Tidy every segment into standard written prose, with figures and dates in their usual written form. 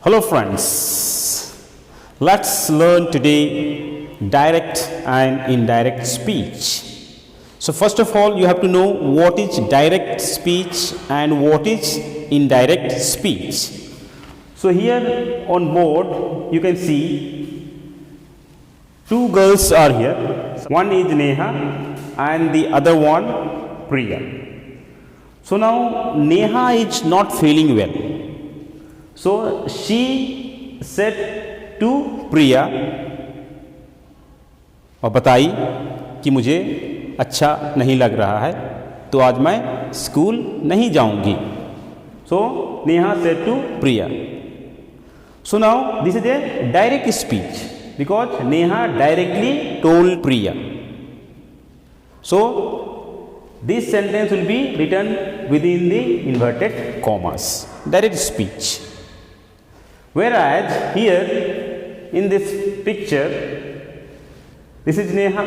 Hello friends, let's learn today direct and indirect speech. So first of all you have to know what is direct speech and what is indirect speech. So here on board you can see two girls are here. One is Neha and the other one Priya. So now Neha is not feeling well. So she said to Priya और बताई कि मुझे अच्छा नहीं लग रहा है तो आज मैं स्कूल नहीं जाऊंगी. So Neha said to Priya. So now this is a direct speech because Neha directly told Priya. So this sentence will be written within the inverted commas. Direct speech. Whereas here in this picture, this is Neha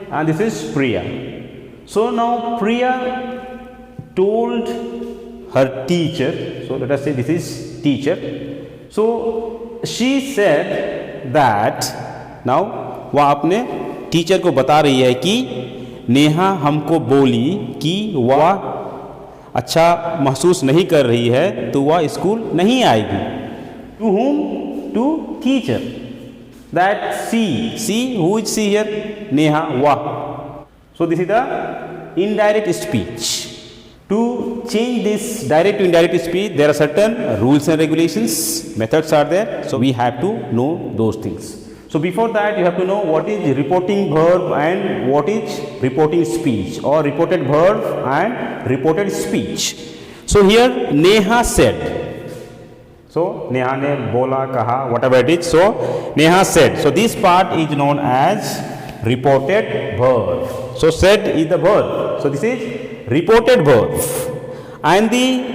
and this is Priya. So now Priya told her teacher, so let us say this is teacher. So she said that, now वह अपने teacher को बता रही है कि नेहा हमको बोली कि वह अच्छा महसूस नहीं कर रही है तो वह स्कूल नहीं आएगी. To whom? To teacher. That she, who is she here? Neha, wah. So this is the indirect speech. To change this direct to indirect speech, there are certain rules and regulations, methods are there. So we have to know those things. So before that, you have to know what is reporting verb and what is reporting speech, or reported verb and reported speech. So here Neha said. So Neha ने बोला कहा whatever it is. So Neha said. So this part is known as reported verb. So said is the verb. So this is reported verb. And the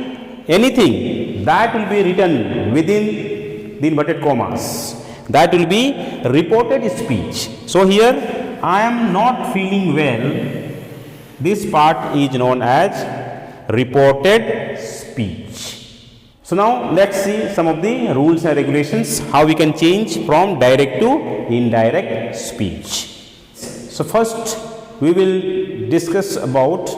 anything that will be written within the inverted commas, that will be reported speech. So here I am not feeling well. This part is known as reported speech. So now let's see some of the rules and regulations, how we can change from direct to indirect speech. So first we will discuss about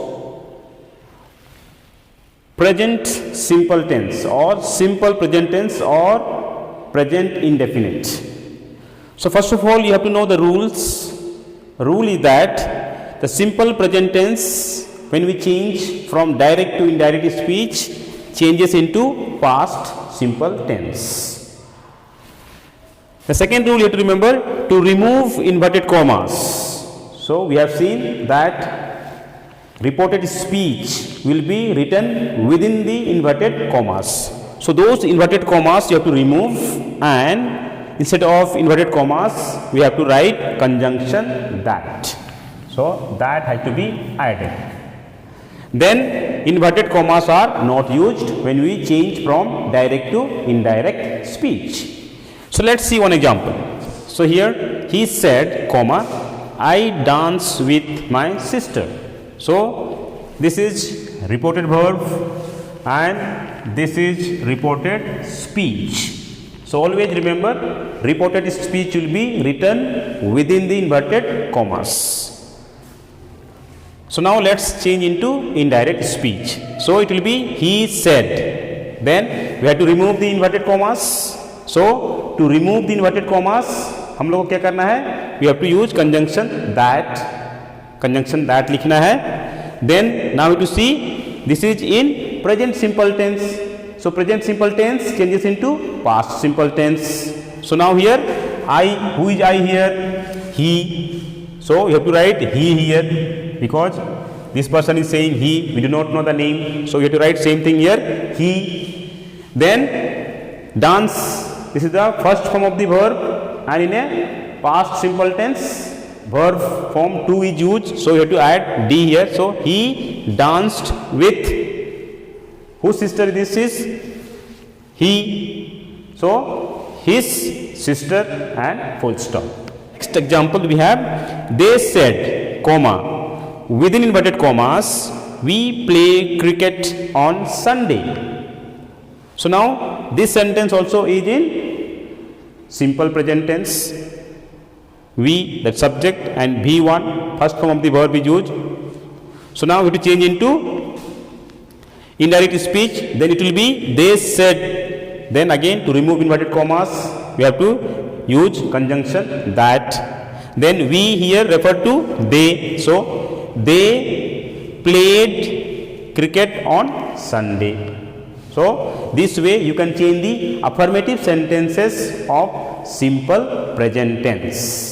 present simple tense or simple present tense or present indefinite. So first of all you have to know the rules. Rule is that the simple present tense, when we change from direct to indirect speech, changes into past simple tense. The second rule you have to remember, to remove inverted commas. So we have seen that reported speech will be written within the inverted commas. So those inverted commas you have to remove, and instead of inverted commas we have to write conjunction that. So that has to be added. Then inverted commas are not used when we change from direct to indirect speech. So let's see one example. So here he said, comma, I dance with my sister. So this is reported verb and this is reported speech. So always remember, reported speech will be written within the inverted commas. So now let's change into indirect speech. So it will be he said. Then we have to remove the inverted commas. So to remove the inverted commas, हम लोगों को क्या करना है? We have to use conjunction that. Conjunction that लिखना है. Then now we have to see this is in present simple tense. So present simple tense changes into past simple tense. So now here I, who is I here? He. So you have to write he here. Because this person is saying he, we do not know the name, so we have to write same thing here, he. Then dance, this is the first form of the verb, and in a past simple tense verb form 2 is used, so we have to add d here. So he danced with, whose sister this is? He. So his sister, and full stop. Next example we have, they said, comma, within inverted commas, we play cricket on Sunday. So now this sentence also is in simple present tense. We, the subject, and V1, first form of the verb is used. So now we have to change into indirect speech, then it will be they said. Then again, to remove inverted commas, we have to use conjunction that. Then we here refer to they. So they played cricket on Sunday. So this way you can change the affirmative sentences of simple present tense.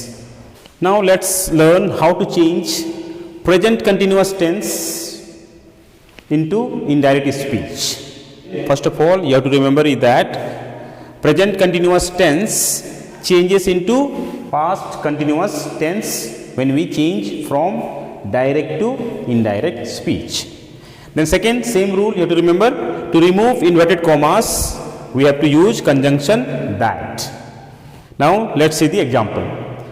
Now let's learn how to change present continuous tense into indirect speech. First of all, you have to remember is that present continuous tense changes into past continuous tense when we change from direct to indirect speech. Then second, same rule you have to remember, to remove inverted commas we have to use conjunction that. Now let's see the example.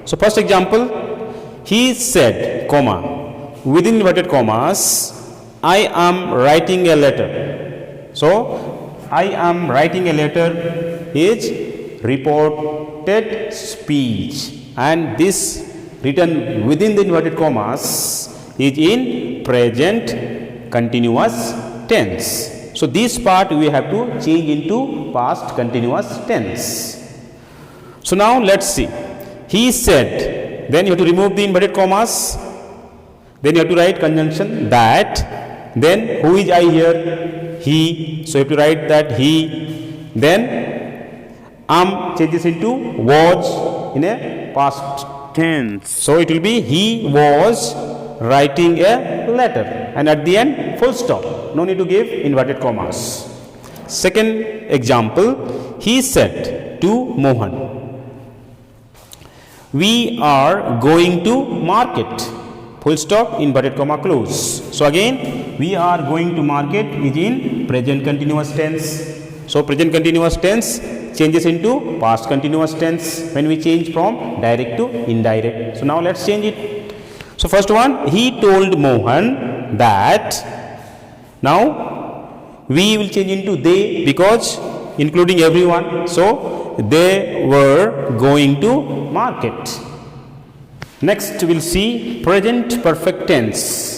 So first example, he said, comma, within inverted commas, I am writing a letter. So I am writing a letter is reported speech, and this written within the inverted commas is in present continuous tense. So this part we have to change into past continuous tense. So now let's see. He said, then you have to remove the inverted commas, then you have to write conjunction that, then who is I here? He, so you have to write that he, then changes into was in a past tense. So it will be he was writing a letter, and at the end full stop, no need to give inverted commas. Second example, he said to Mohan, we are going to market, full stop, inverted comma close. So again, we are going to market is in present continuous tense. So present continuous tense changes into past continuous tense when we change from direct to indirect. So now let's change it. So first one, he told Mohan that. Now we will change into they because including everyone. So they were going to market. Next we will see present perfect tense.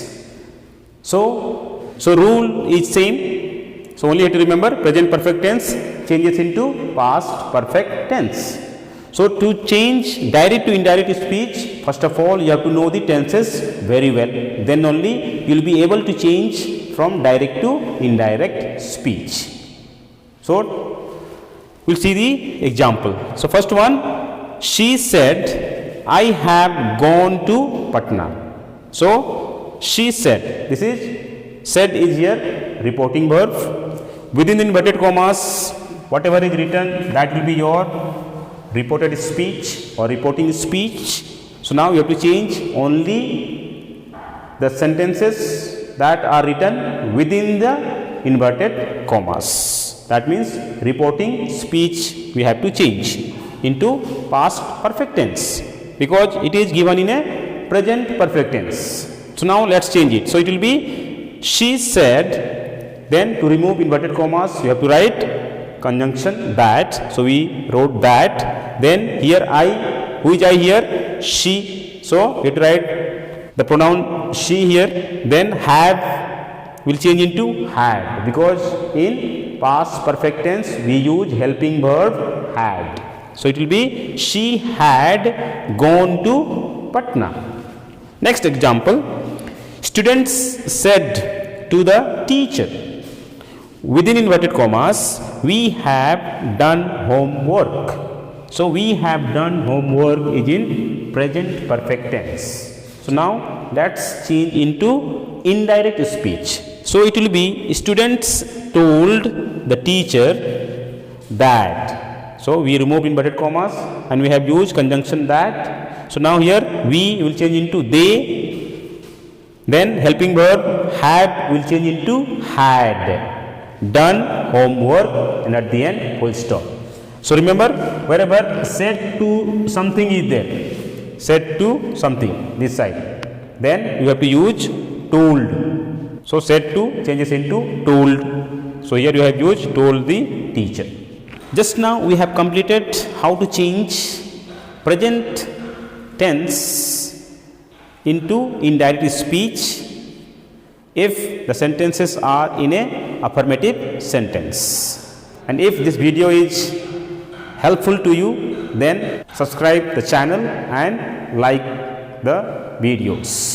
So rule is same. So only have to remember present perfect tense changes into past perfect tense. So to change direct to indirect speech, first of all you have to know the tenses very well. Then only you will be able to change from direct to indirect speech. So we'll see the example. So first one, she said, I have gone to Patna. So she said, this is said is here reporting verb. Within the inverted commas, whatever is written, that will be your reported speech or reporting speech. So now you have to change only the sentences that are written within the inverted commas. That means reporting speech we have to change into past perfect tense because it is given in a present perfect tense. So now let's change it. So it will be she said. Then to remove inverted commas you have to write conjunction that. So we wrote that. Then here I, who is I here? She. So we have to write the pronoun she here. Then have will change into had because in past perfect tense we use helping verb had. So it will be she had gone to Patna. Next example, students said to the teacher, within inverted commas, we have done homework. So we have done homework is in present perfect tense. So now let's change into indirect speech. So it will be students told the teacher that. So we removed inverted commas and we have used conjunction that. So now here we will change into they. Then helping verb had will change into had. Done homework, and at the end full stop. So remember, wherever said to something is there, said to something this side, then you have to use told. So said to changes into told. So here you have used told the teacher. Just now we have completed how to change present tense into indirect speech if the sentences are in a affirmative sentence. And if this video is helpful to you, then subscribe the channel and like the videos.